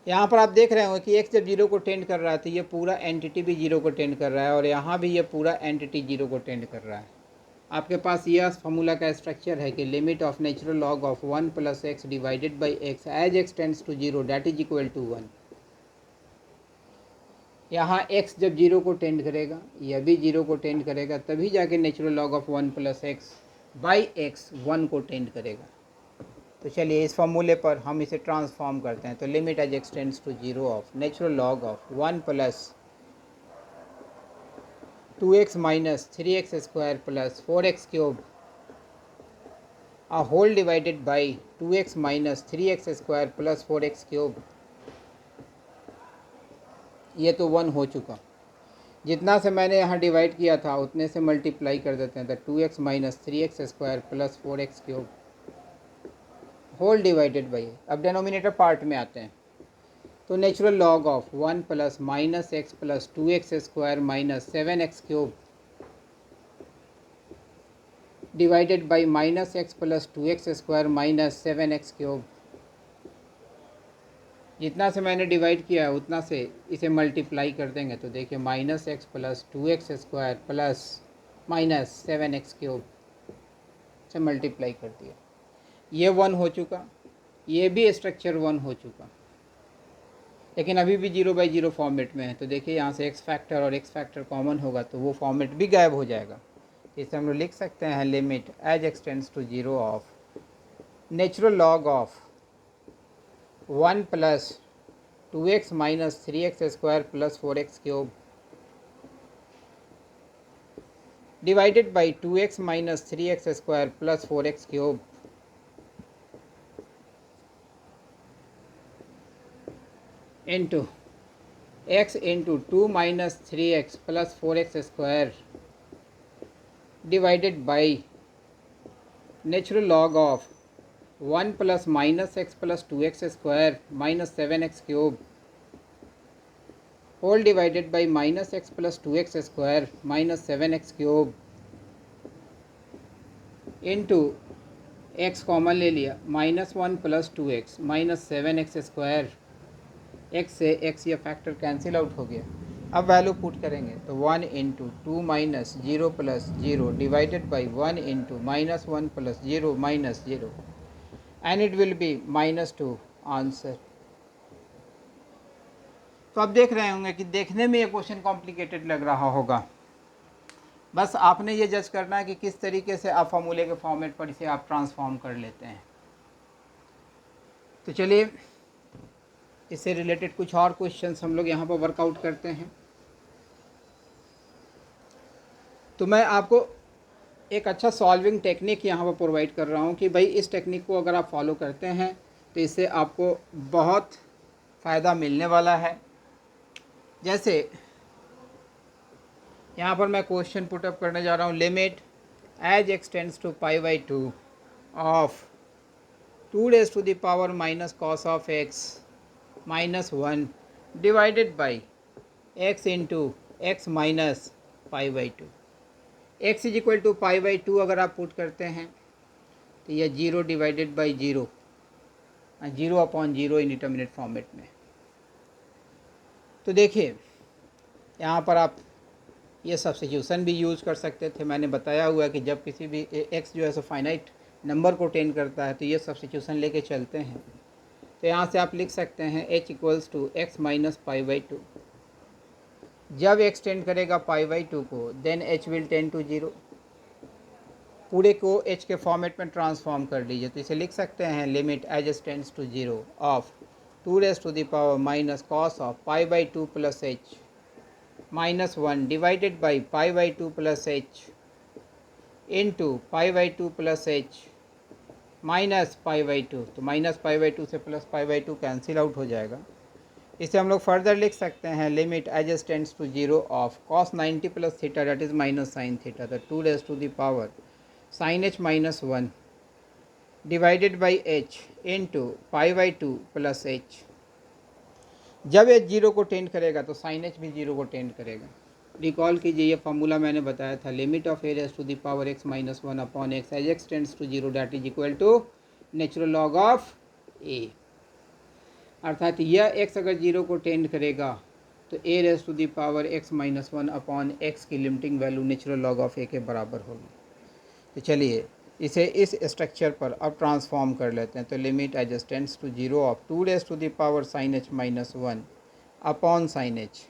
यहाँ पर आप देख रहे होंगे कि x जब 0 को टेंड कर रहा है तो ये पूरा एंटिटी भी 0 को टेंड कर रहा है, और यहाँ भी ये पूरा एंटिटी 0 को टेंड कर रहा है। आपके पास यह फार्मूला का स्ट्रक्चर है कि limit of natural log of 1 plus x divided by x as x tends to 0 that is equal to 1। यहाँ x जब 0 को टेंड करेगा, यह भी 0 को टेंड करेगा, तभी जाके natural log of 1 plus x by x 1 को टेंड करेगा। तो चलिए इस फार्मूले पर हम इसे ट्रांसफॉर्म करते हैं। तो limit as x tends to 0 of natural log of 1 plus 2x minus 3x square plus 4x cube whole divided by 2x minus 3x square plus 4x cube. ये तो 1 हो चुका, जितना से मैंने यहाँ डिवाइड किया था उतने से मल्टीप्लाई कर देते हैं। तो 2x minus 3x square plus 4x cube whole divided by, अब डेनोमिनेटर पार्ट में आते हैं। तो natural log of 1 plus minus x plus 2x square minus 7x cube divided by minus x plus 2x square minus 7x cube. जितना से मैंने डिवाइड किया है उतना से इसे मल्टीप्लाई कर देंगे, तो देखिए minus x plus 2x square plus minus 7x cube से मल्टीप्लाई कर दिया। ये 1 हो चुका, ये भी स्ट्रक्चर 1 हो चुका, लेकिन अभी भी 0/0 फॉर्मेट में है। तो देखिए यहाँ से x फैक्टर और x फैक्टर कॉमन होगा तो वो फॉर्मेट भी गायब हो जाएगा। इसे हम लोग लिख सकते हैं limit as x tends to 0 of natural log of 1 plus 2x minus 3x square plus 4x cube divided by 2x minus 3x square plus 4x cube into x into 2 minus 3x plus 4x square divided by natural log of 1 plus minus x plus 2x square minus 7x cube whole divided by minus x plus 2x square minus 7x cube into x common ले लिया, minus 1 plus 2x minus 7x square, x से x या फैक्टर कैंसिल आउट हो गया। अब वैल्यू पुट करेंगे तो 1 into 2 minus 0 plus 0 divided by 1 into minus 1 plus 0 minus 0 and it will B -2 answer. तो आप देख रहे होंगे कि देखने में ये क्वेश्चन कॉम्प्लिकेटेड लग रहा होगा, बस आपने ये जज करना है कि किस तरीके से आप फार्मूले के फॉर्मेट पर इसे आप ट्रांसफॉर्म कर लेते हैं। तो चलिए इससे रिलेटेड कुछ और क्वेश्चंस हम लोग यहाँ पर वर्कआउट करते हैं। तो मैं आपको एक अच्छा सॉल्विंग टेक्निक यहाँ पर प्रोवाइड कर रहा हूँ कि भाई इस टेक्निक को अगर आप फॉलो करते हैं तो इससे आपको बहुत फ़ायदा मिलने वाला है। जैसे यहाँ पर मैं क्वेश्चन पुटअप करने जा रहा हूँ, limit as x tends to pi by two of 2 raise to the power minus cos of x minus 1 divided by x into x minus pi by two. X is equal to pi by two अगर आप पुट करते हैं तो यह 0 divided by 0, 0 upon 0 indeterminate format में। तो देखिए यहाँ पर आप ये सब्स्टिट्यूशन भी यूज़ कर सकते थे। मैंने बताया हुआ है कि जब किसी भी एक्स जो है सो फाइनाइट नंबर को टेन करता है तो ये सब्स्टिट्यूशन लेके चलते हैं। तो यहाँ से आप लिख सकते हैं h equals to x minus pi by two. जब x टेंड करेगा पाई बाई टू को then h will tend to 0। पूरे को h के फॉर्मेट में ट्रांसफॉर्म कर लीजिए तो इसे लिख सकते हैं limit as s tends to 0 of 2 raise to the power minus cos of pi by two plus h minus 1 divided by pi by two plus h into pi by two plus h minus pi by two. तो माइनस पाई बाई टू से plus pi by two cancel out हो जाएगा। इसे हम लोग फर्दर लिख सकते हैं limit as s tends to 0 of cos 90 plus theta that is minus sine theta तो 2 raise to the power sine h minus 1 divided by h into pi by two plus h. जब एच 0 को टेंड करेगा तो साइन एच भी 0 को टेंड करेगा। रिकॉल कीजिए ये फार्मूला मैंने बताया था limit of a raise to the power x minus 1 upon x as x tends to 0 that is equal to natural log of a. अर्थात यह x अगर 0 को टेंड करेगा तो a raise to the power x minus 1 upon x की limiting value natural log of a के बराबर होगी। तो चलिए इसे इस स्ट्रक्चर पर अब ट्रांसफॉर्म कर लेते हैं। तो limit as s tends to 0 of 2 raise to the power sine h minus 1 upon sine h.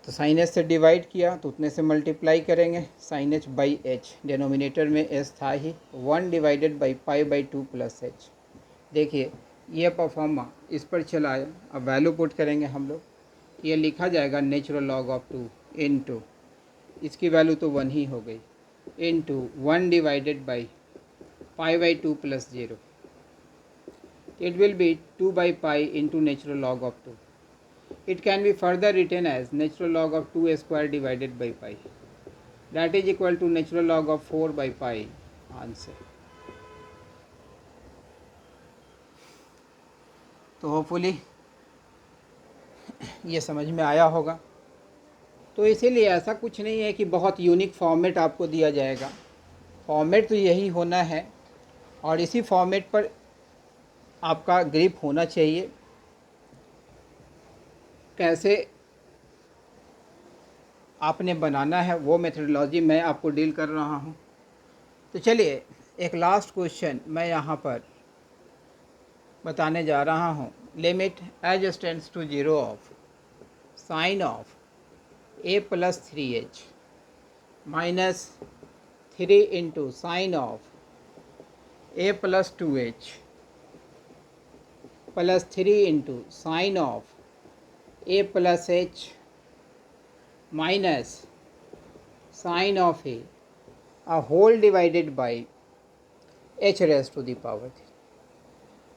तो साइन एच से डिवाइड किया तो उतने से मल्टीप्लाई करेंगे sine h by h, denominator में एच था ही, 1 divided by pi by two plus h. देखिए ये परफॉर्मा इस पर चला आया। अब वैल्यू पुट करेंगे हम लोग, ये लिखा जाएगा नेचुरल लॉग ऑफ 2 इंटू इसकी वैल्यू तो 1 ही हो गई into 1 divided by pi by two plus 0। It will B 2 by pi into natural log of 2। It can be further written as natural log of 2 square divided by pi that is equal to natural log of 4 by pi answer। तो होपफुली ये समझ में आया होगा। तो इसीलिए ऐसा कुछ नहीं है कि बहुत यूनिक फॉर्मेट आपको दिया जाएगा, फॉर्मेट तो यही होना है और इसी फॉर्मेट पर आपका ग्रिप होना चाहिए। कैसे आपने बनाना है वो मेथडोलॉजी मैं आपको डील कर रहा हूँ। तो चलिए एक लास्ट क्वेश्चन मैं यहाँ पर बताने जा रहा हूँ। Limit as s tends to 0 of sine of a plus 3h minus 3 into sine of a plus 2h plus 3 into sine of a plus h minus sine of a whole divided by h raised to the power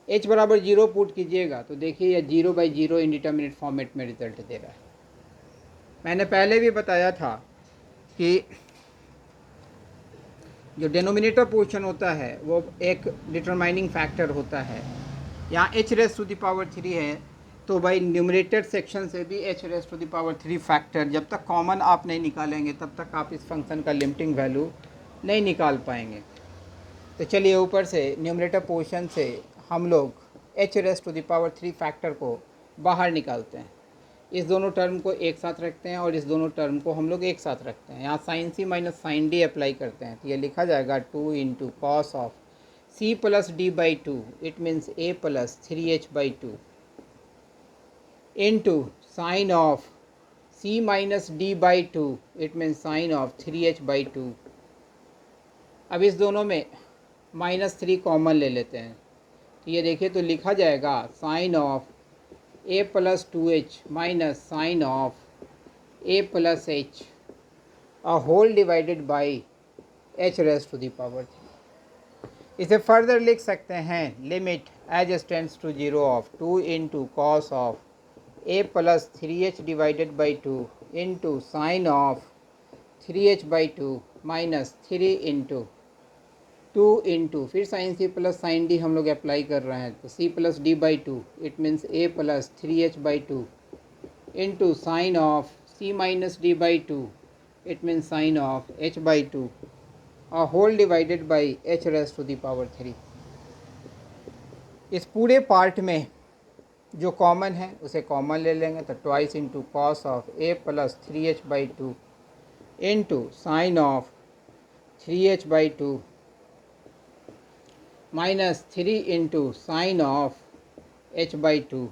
3। h बराबर 0 पुट कीजिएगा तो देखिए यह 0 बाई 0 इंडिटरमिनेट फॉर्मेट में रिजल्ट दे रहा है। मैंने पहले भी बताया था कि जो डिनोमिनेटर पोर्शन होता है वो एक डिटरमाइनिंग फैक्टर होता है। यहाँ h raise to the power 3 है तो भाई न्यूमरेटर सेक्शन से भी h raise to the power 3 factor जब तक कॉमन आप नहीं निकालेंगे तब तक आप इस फंक्शन का लिमिटिंग वैल्यू नहीं निकाल पाएंगे। तो चलिए ऊपर से न्यूमरेटर पोर्शन से हम लोग h raise to the power 3 factor को बाहर निकालते हैं। इस दोनों टर्म को एक साथ रखते हैं और इस दोनों टर्म को हम लोग एक साथ रखते हैं। यहाँ sine C minus sine D apply करते हैं तो ये लिखा जाएगा 2 into cos of C plus D by 2 it means A plus 3h by 2 into sine of c minus D by 2 it means sine of 3h by 2। अब इस दोनों में -3 कॉमन ले लेते हैं तो ये देखिए तो लिखा जाएगा sine of a plus 2h minus sine of a plus h a whole divided by h raise to the power 3। इसे फर्दर लिख सकते हैं limit as s tends to 0 of 2 into cos of a plus 3h divided by 2 into sine of 3h/2 minus 3 into 2 into फिर sine C plus sine D हम लोग अप्लाई कर रहे हैं, तो c plus D by two, it means a plus 3h/2 into sine of c minus D by two, it means sine of h/2 और whole divided by h raise to the power 3। इस पूरे पार्ट में जो कॉमन है उसे कॉमन ले लेंगे, तो twice into cos of a plus 3h/2 into sine of 3h/2 minus 3 into sine of h/2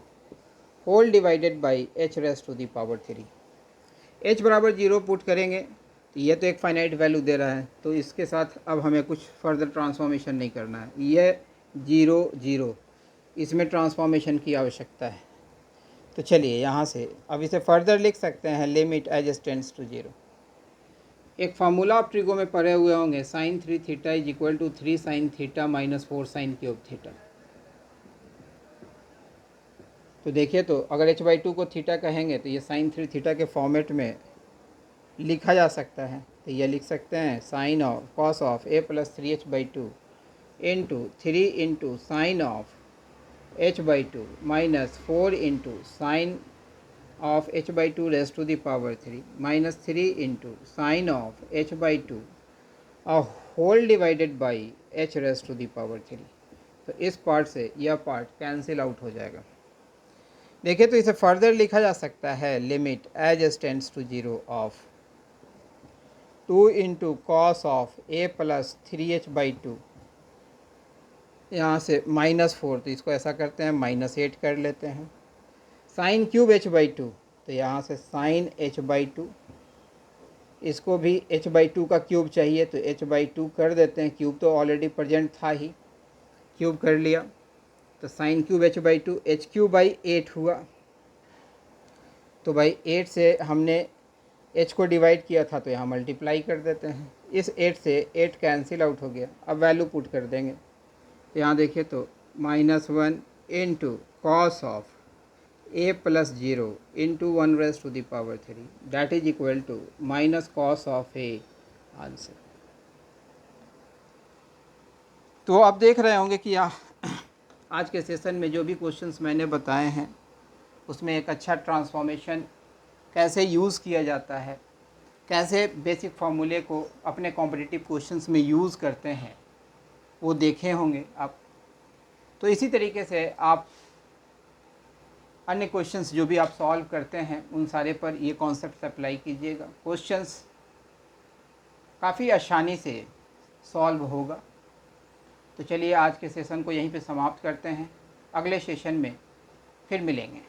whole divided by h raise to the power 3। h बराबर 0 पुट करेंगे तो ये तो एक फाइनाइट वैल्यू दे रहा है, तो इसके साथ अब हमें कुछ फर्दर ट्रांसफॉर्मेशन नहीं करना है। ये 0 0 इसमें ट्रांसफॉर्मेशन की आवश्यकता है। तो चलिए यहाँ से अब इसे फर्दर लिख सकते हैं, लिमिट एज टेंड्स टू 0। एक फार्मूला आप ट्रिगो में पढ़े हुए होंगे, sine 3 theta is equal to 3 sine theta minus 4 sine cube theta. तो देखिए, तो अगर h/2 को थीटा कहेंगे तो ये साइन 3 थीटा के फॉर्मेट में लिखा जा सकता है। तो ये लिख सकते हैं sine of cos of a plus 3h/2 into 3 into sine of h/2 minus 4 into sine of h/2 raise to the power 3 minus 3 into sine of h/2 और whole divided by h raise to the power 3। तो इस पार्ट से यह पार्ट कैंसिल आउट हो जाएगा। देखिए, तो इसे फर्दर लिखा जा सकता है, limit H tends to 0 of 2 into cos of a plus 3h/2, यहाँ से माइनस 4, तो इसको ऐसा करते हैं माइनस 8 कर लेते हैं, साइन क्यूब h/2, तो यहाँ से साइन h/2, इसको भी h/2 का क्यूब चाहिए तो h/2 कर देते हैं, क्यूब तो ऑलरेडी प्रेजेंट था ही, क्यूब कर लिया, तो साइन क्यूब h/2 h³/8 हुआ। तो भाई 8 से हमने h को डिवाइड किया था तो यहाँ मल्टीप्लाई कर देते हैं, इस 8 से 8 कैंसिल आउट हो गया। अब वैल्यू पुट कर देंगे, तो यहाँ देखिए तो -1 into cos of a plus 0 into 1 raise to the power 3 that is equal to minus cos of a answer. तो आप देख रहे होंगे कि आज के सेशन में जो भी क्वेश्चंस मैंने बताए हैं उसमें एक अच्छा ट्रांसफॉर्मेशन कैसे यूज़ किया जाता है, कैसे बेसिक फार्मूले को अपने कॉम्पिटिटिव क्वेश्चंस में यूज़ करते हैं, वो देखे होंगे आप। तो इसी तरीके से आप अन्य क्वेश्चंस जो भी आप सॉल्व करते हैं उन सारे पर ये कॉन्सेप्ट अप्लाई कीजिएगा, क्वेश्चंस काफ़ी आसानी से सॉल्व होगा। तो चलिए आज के सेशन को यहीं पे समाप्त करते हैं, अगले सेशन में फिर मिलेंगे।